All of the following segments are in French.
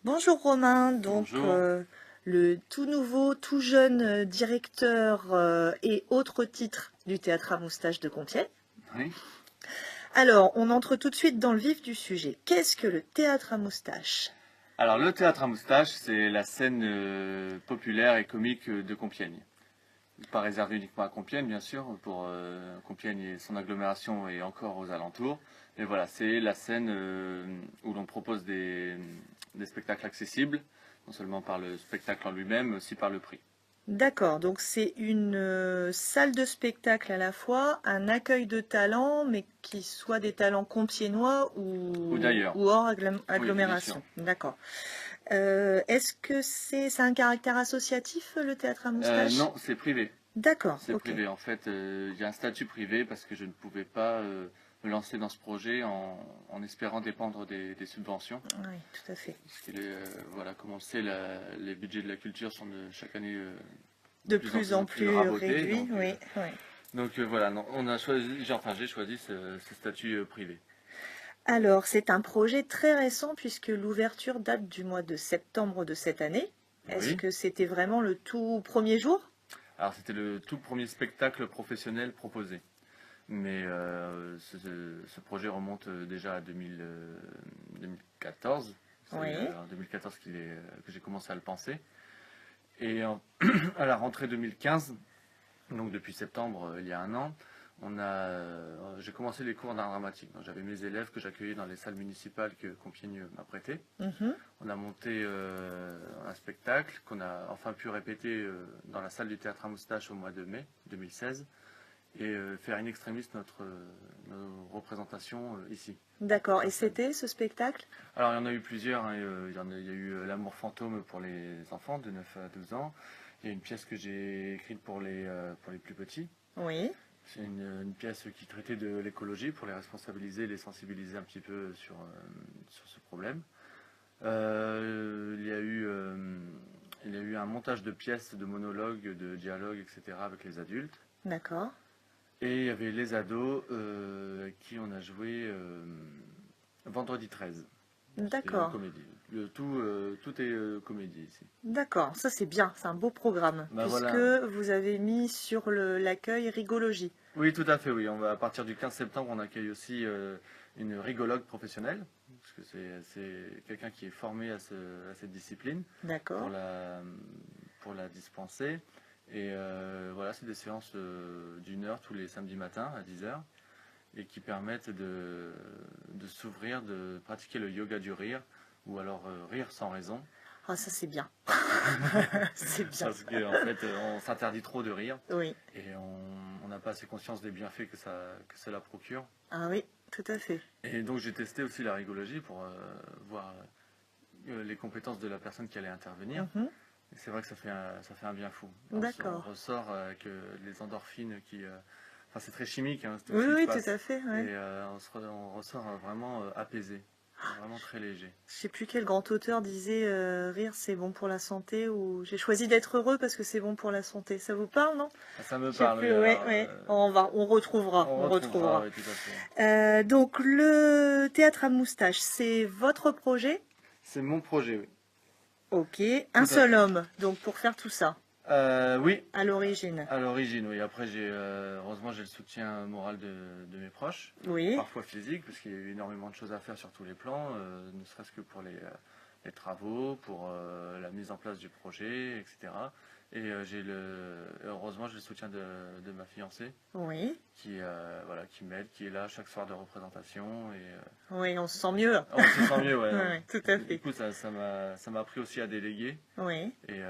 Bonjour Romain, Bonjour. le tout nouveau, tout jeune directeur et autres titres du Théâtre à Moustache de Compiègne. Oui. Alors, on entre tout de suite dans le vif du sujet. Qu'est-ce que le Théâtre à Moustache? Alors, le théâtre à moustache, c'est la scène populaire et comique de Compiègne. Pas réservé uniquement à Compiègne, bien sûr, pour Compiègne et son agglomération et encore aux alentours. Mais voilà, c'est la scène où l'on propose des spectacles accessibles, non seulement par le spectacle en lui-même, mais aussi par le prix. D'accord, donc c'est une salle de spectacle à la fois, un accueil de talents, mais qui soit des talents compiègnois Ou d'ailleurs, ou hors oui, bien sûr. agglomération. D'accord. Est-ce que c'est un caractère associatif, le Théâtre à Moustache? Non, c'est privé. D'accord, C'est ok. privé. En fait, il y a un statut privé parce que je ne pouvais pas me lancer dans ce projet en espérant dépendre des subventions. Oui, tout à fait. Parce que voilà, comme on le sait, les budgets de la culture sont chaque année de De plus plus en en plus plus rabotés. réduit, oui, oui. Voilà, non, on a choisi, j'ai choisi ce statut privé. Alors, c'est un projet très récent puisque l'ouverture date du mois de septembre de cette année. Est-ce Oui. que c'était vraiment le tout premier jour? Alors c'était le tout premier spectacle professionnel proposé. Mais ce projet remonte déjà à 2014. C'est Oui, en 2014 que j'ai commencé à le penser. Et à la rentrée 2015, donc depuis septembre, il y a un an, j'ai commencé les cours d'art dramatique. Donc, j'avais mes élèves que j'accueillais dans les salles municipales que Compiègne m'a prêtées. mhm. On a monté un spectacle qu'on a enfin pu répéter dans la salle du théâtre à Moustache au mois de mai 2016 et faire in extremis nos représentations ici, D'accord. Et sur scène. c'était ce spectacle? Alors il y en a eu plusieurs, hein, il y a eu L'amour fantôme pour les enfants de 9 à 12 ans. Il y a une pièce que j'ai écrite pour les plus petits. Oui, C'est une pièce qui traitait de l'écologie pour les responsabiliser, les sensibiliser un petit peu sur ce problème. Il y a eu un montage de pièces, de monologues, de dialogues, etc. avec les adultes. d'accord. Et il y avait les ados avec qui on a joué vendredi 13. C'était une D'accord. comédie. Tout est comédie ici. D'accord. Ça, c'est bien. C'est un beau programme Ben puisque voilà. vous avez mis sur l'accueil rigologie. Oui, tout à fait, oui. À partir du 15 septembre, on accueille aussi une rigologue professionnelle. Parce que c'est quelqu'un qui est formé à cette discipline pour D'accord. pour la dispenser. Et voilà, c'est des séances d'une heure tous les samedis matins à 10 heures et qui permettent de s'ouvrir, de pratiquer le yoga du rire ou alors rire sans raison. Ah, ça, c'est bien. Parce que, C'est bien. parce qu'en fait, on s'interdit trop de rire Oui. et on n'a pas assez conscience des bienfaits que cela procure. Ah oui, tout à fait. Et donc j'ai testé aussi la rigologie pour voir les compétences de la personne qui allait intervenir. Mhm. Et c'est vrai que ça fait un bien fou. On D'accord. ressort avec les endorphines qui... enfin c'est très chimique hein, tout Oui, ce qui se oui, tout passe. à fait. Et Ouais. on ressort vraiment apaisé, vraiment très léger. Je sais plus quel grand auteur disait rire c'est bon pour la santé ou j'ai choisi d'être heureux parce que c'est bon pour la santé. Ça vous parle, non? Ah, ça me Je sais parle, oui, plus. Ouais, alors ouais. On retrouvera, on on retrouvera, retrouvera. oui, tout à fait. Donc le théâtre à moustache, c'est votre projet? C'est mon projet, oui, Ok. Un tout à seul fait. homme, donc pour faire tout ça Oui, à l'origine. à l'origine, oui. Après, heureusement, j'ai le soutien moral de mes proches, Oui. parfois physique, parce qu'il y a eu énormément de choses à faire sur tous les plans, ne serait-ce que pour les travaux, pour la mise en place du projet, etc. Et heureusement, j'ai le soutien de ma fiancée, Oui. voilà, qui m'aide, qui est là chaque soir de représentation. Et Oui, on se sent mieux. on se sent mieux, ouais. Oui, tout à Du fait. coup, ça m'a appris aussi à déléguer Oui. et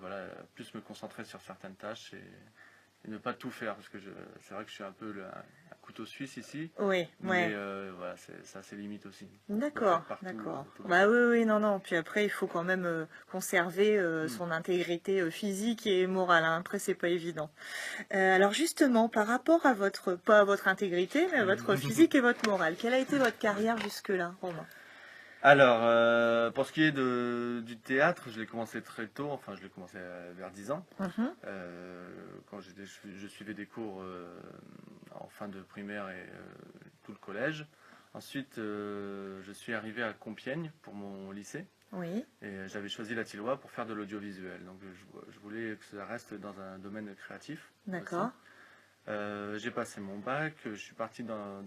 voilà, plus me concentrer sur certaines tâches et ne pas tout faire parce que c'est vrai que je suis un peu un couteau suisse ici, Oui, mais ouais. voilà, ça a ses limites aussi. On peut pas D'accord, être partout d'accord. tout le Bah temps. oui, oui, non, non. Puis après, il faut quand même conserver Hmm. son intégrité physique et morale, hein. Après, c'est pas évident. Alors justement, par rapport à votre, pas à votre intégrité, mais à votre physique et votre morale, quelle a été votre carrière jusque-là, Romain? Alors, pour ce qui est du théâtre, je l'ai commencé très tôt, enfin je l'ai commencé vers 10 ans, Mhm. quand je suivais des cours en fin de primaire et tout le collège. Ensuite, je suis arrivé à Compiègne pour mon lycée. Oui, Et j'avais choisi la Tilloy pour faire de l'audiovisuel. Donc je voulais que ça reste dans un domaine créatif aussi. d'accord. J'ai passé mon bac, je suis parti dans